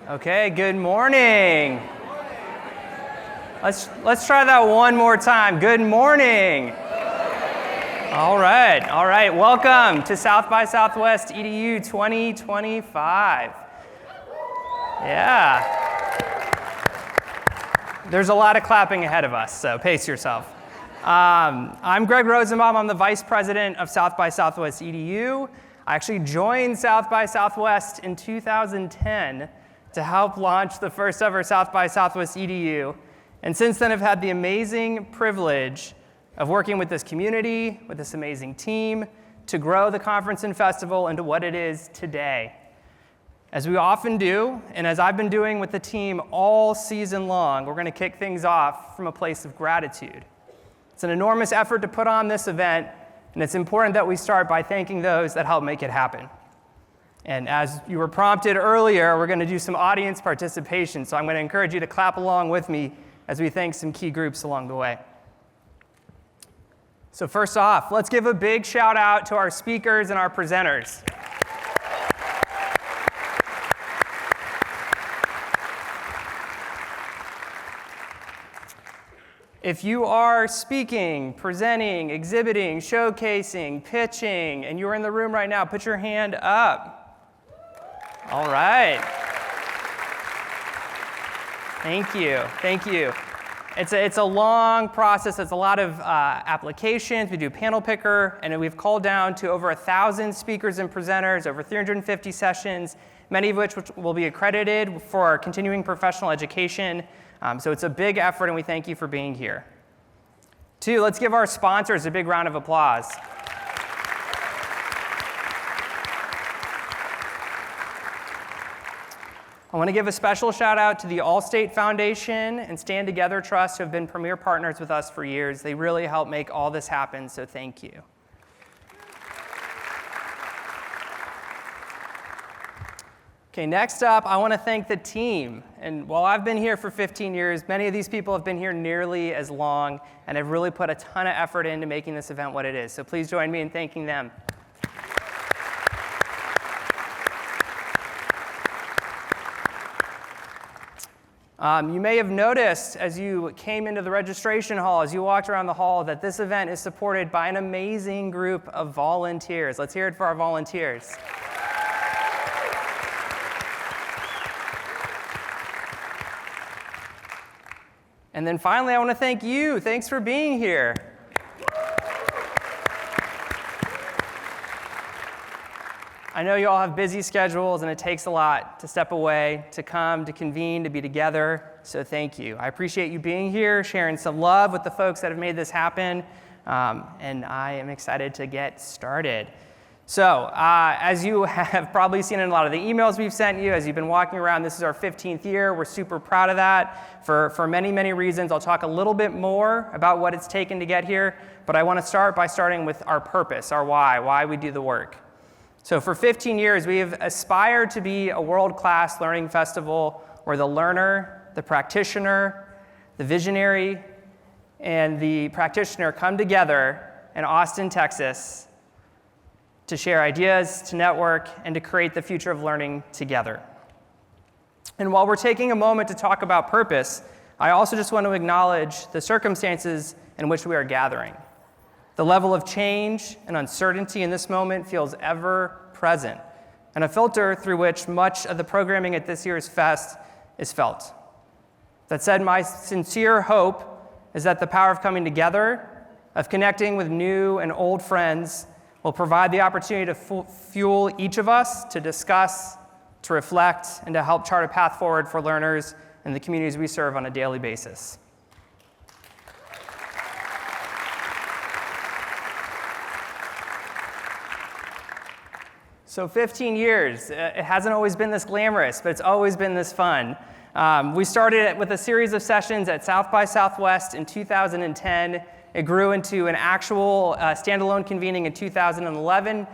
Okay, good morning. Let's try that one more time. Good morning. All right. Welcome to South by Southwest EDU 2025. Yeah. There's a lot of clapping ahead of us, so pace yourself. I'm Greg Rosenbaum. I'm the Vice President of South by Southwest EDU. I actually joined South by Southwest in 2010 to help launch the first ever South by Southwest EDU. And since then, I've had the amazing privilege of working with this community, with this amazing team, to grow the conference and festival into what it is today. As we often do, and as I've been doing with the team all season long, we're going to kick things off from a place of gratitude. It's an enormous effort to put on this event, and it's important that we start by thanking those that help make it happen. And as you were prompted earlier, we're going to do some audience participation, so I'm going to encourage you to clap along with me as we thank some key groups along the way. So first off, let's give a big shout out to our speakers and our presenters. If you are speaking, presenting, exhibiting, showcasing, pitching, and you're in the room right now, put your hand up. All right. Thank you. It's a long process. It's a lot of applications. We do panel picker, and we've called down to over 1,000 speakers and presenters, over 350 sessions, many of which will be accredited for our continuing professional education. So it's a big effort, and we thank you for being here. 2, let's give our sponsors a big round of applause. I want to give a special shout out to the Allstate Foundation and Stand Together Trust, who have been premier partners with us for years. They really help make all this happen, so thank you. Okay, next up, I want to thank the team. And while I've been here for 15 years, many of these people have been here nearly as long and have really put a ton of effort into making this event what it is. So please join me in thanking them. You may have noticed as you came into the registration hall, as you walked around the hall, that this event is supported by an amazing group of volunteers. Let's hear it for our volunteers. And then finally, I want to thank you. Thanks for being here. I know you all have busy schedules, and it takes a lot to step away, to come, to convene, to be together, so thank you. I appreciate you being here, sharing some love with the folks that have made this happen, and I am excited to get started. So, as you have probably seen in a lot of the emails we've sent you, as you've been walking around, this is our 15th year. We're super proud of that for many, many reasons. I'll talk a little bit more about what it's taken to get here, but I want to start by starting with our purpose, our why we do the work. So for 15 years, we have aspired to be a world-class learning festival where the learner, the practitioner, the visionary, and the practitioner come together in Austin, Texas, to share ideas, to network, and to create the future of learning together. And while we're taking a moment to talk about purpose, I also just want to acknowledge the circumstances in which we are gathering. The level of change and uncertainty in this moment feels ever present, and a filter through which much of the programming at this year's fest is felt. That said, my sincere hope is that the power of coming together, of connecting with new and old friends, will provide the opportunity to fuel each of us to discuss, to reflect, and to help chart a path forward for learners and the communities we serve on a daily basis. So 15 years, it hasn't always been this glamorous, but it's always been this fun. We started with a series of sessions at South by Southwest in 2010. It grew into an actual standalone convening in 2011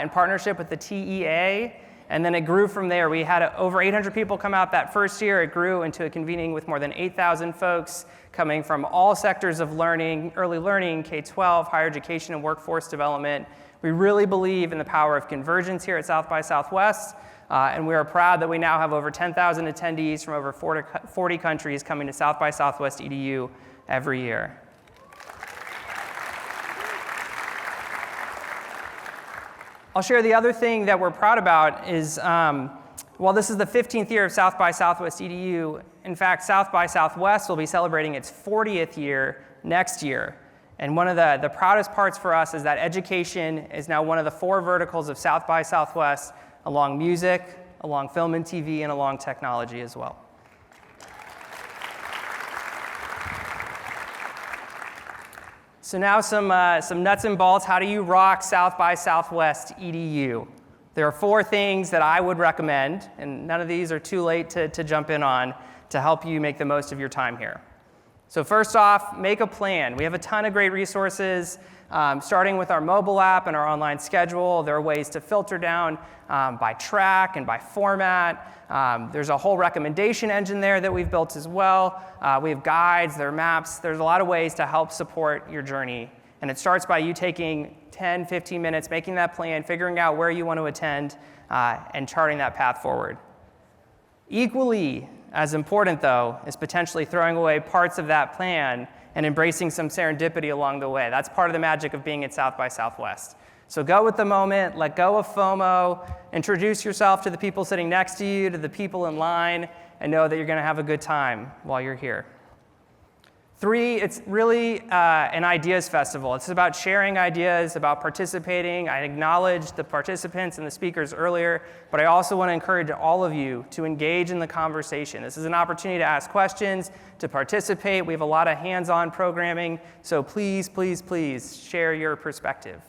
in partnership with the TEA, and then it grew from there. We had over 800 people come out that first year. It grew into a convening with more than 8,000 folks coming from all sectors of learning, early learning, K-12, higher education, and workforce development. We really believe in the power of convergence here at South by Southwest, and we are proud that we now have over 10,000 attendees from over 40 countries coming to South by Southwest EDU every year. I'll share the other thing that we're proud about is, while this is the 15th year of South by Southwest EDU, in fact, South by Southwest will be celebrating its 40th year next year. And one of the proudest parts for us is that education is now one of the 4 verticals of South by Southwest, along music, along film and TV, and along technology as well. So now some nuts and bolts. How do you rock South by Southwest EDU? There are 4 things that I would recommend, and none of these are too late to jump in on, to help you make the most of your time here. So first off, make a plan. We have a ton of great resources, starting with our mobile app and our online schedule. There are ways to filter down by track and by format. There's a whole recommendation engine there that we've built as well. We have guides, there are maps. There's a lot of ways to help support your journey. And it starts by you taking 10, 15 minutes, making that plan, figuring out where you want to attend, and charting that path forward. Equally as important, though, is potentially throwing away parts of that plan and embracing some serendipity along the way. That's part of the magic of being at South by Southwest. So go with the moment, let go of FOMO, introduce yourself to the people sitting next to you, to the people in line, and know that you're going to have a good time while you're here. 3, it's really an ideas festival. It's about sharing ideas, about participating. I acknowledged the participants and the speakers earlier, but I also want to encourage all of you to engage in the conversation. This is an opportunity to ask questions, to participate. We have a lot of hands-on programming, so please, please, please share your perspective.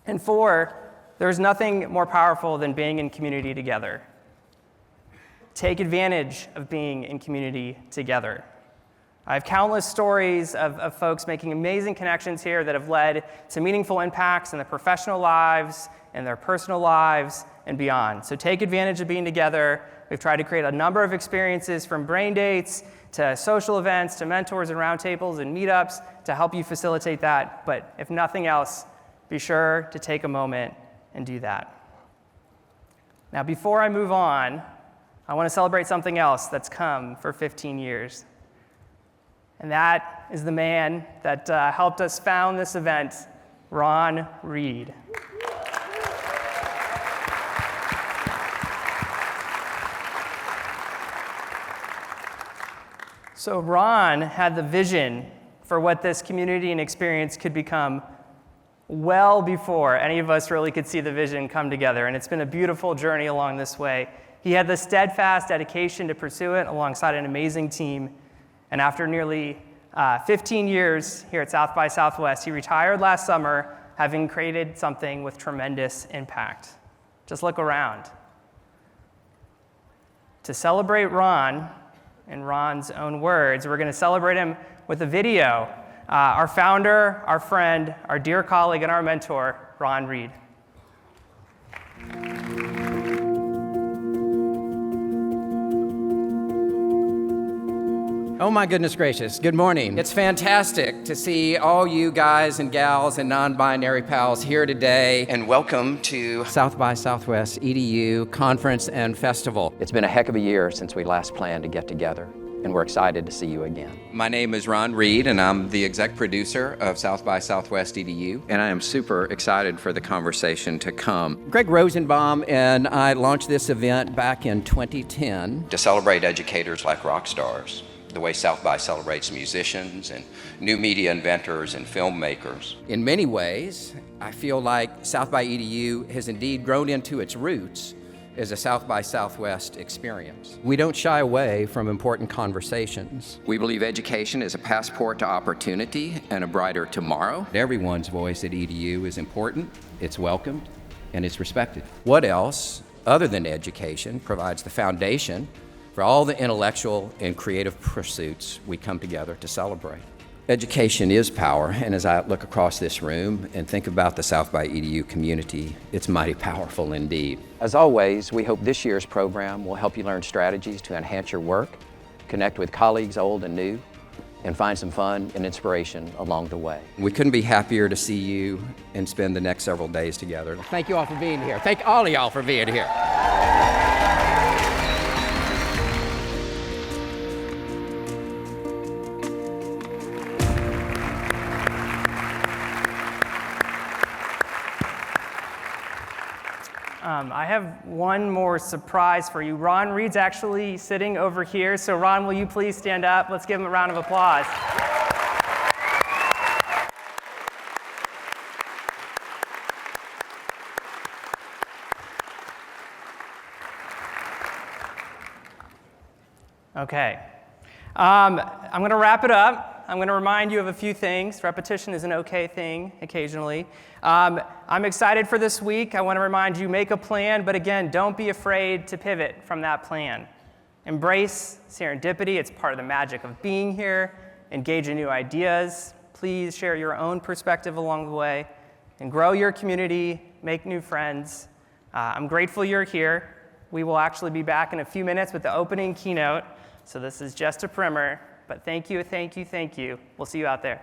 And 4, there's nothing more powerful than being in community together. Take advantage of being in community together. I have countless stories of folks making amazing connections here that have led to meaningful impacts in their professional lives, in their personal lives, and beyond. So take advantage of being together. We've tried to create a number of experiences, from brain dates to social events to mentors and roundtables and meetups, to help you facilitate that. But if nothing else, be sure to take a moment and do that. Now, before I move on, I want to celebrate something else that's come for 15 years. And that is the man that helped us found this event, Ron Reed. So Ron had the vision for what this community and experience could become well before any of us really could see the vision come together. And it's been a beautiful journey along this way. He had the steadfast dedication to pursue it alongside an amazing team. And after nearly 15 years here at South by Southwest, he retired last summer, having created something with tremendous impact. Just look around. To celebrate Ron, in Ron's own words, we're going to celebrate him with a video. Our founder, our friend, our dear colleague, and our mentor, Ron Reed. Oh my goodness gracious, good morning. It's fantastic to see all you guys and gals and non-binary pals here today, and welcome to South by Southwest EDU Conference and Festival. It's been a heck of a year since we last planned to get together, and we're excited to see you again. My name is Ron Reed, and I'm the exec producer of South by Southwest EDU, and I am super excited for the conversation to come. Greg Rosenbaum and I launched this event back in 2010 to celebrate educators like rock stars, the way South by celebrates musicians and new media inventors and filmmakers. In many ways, I feel like South by EDU has indeed grown into its roots as a South by Southwest experience. We don't shy away from important conversations. We believe education is a passport to opportunity and a brighter tomorrow. Everyone's voice at EDU is important, it's welcomed, and it's respected. What else, other than education, provides the foundation for all the intellectual and creative pursuits we come together to celebrate? Education is power, and as I look across this room and think about the South by EDU community, it's mighty powerful indeed. As always, we hope this year's program will help you learn strategies to enhance your work, connect with colleagues old and new, and find some fun and inspiration along the way. We couldn't be happier to see you and spend the next several days together. Thank you all for being here. Thank all of y'all for being here. I have one more surprise for you. Ron Reed's actually sitting over here. So Ron, will you please stand up? Let's give him a round of applause. Okay. I'm going to wrap it up. I'm going to remind you of a few things. Repetition is an okay thing occasionally. I'm excited for this week. I want to remind you, make a plan, but again, don't be afraid to pivot from that plan. Embrace serendipity. It's part of the magic of being here. Engage in new ideas. Please share your own perspective along the way and grow your community, make new friends. I'm grateful you're here. We will actually be back in a few minutes with the opening keynote. So this is just a primer, but thank you, thank you, thank you. We'll see you out there.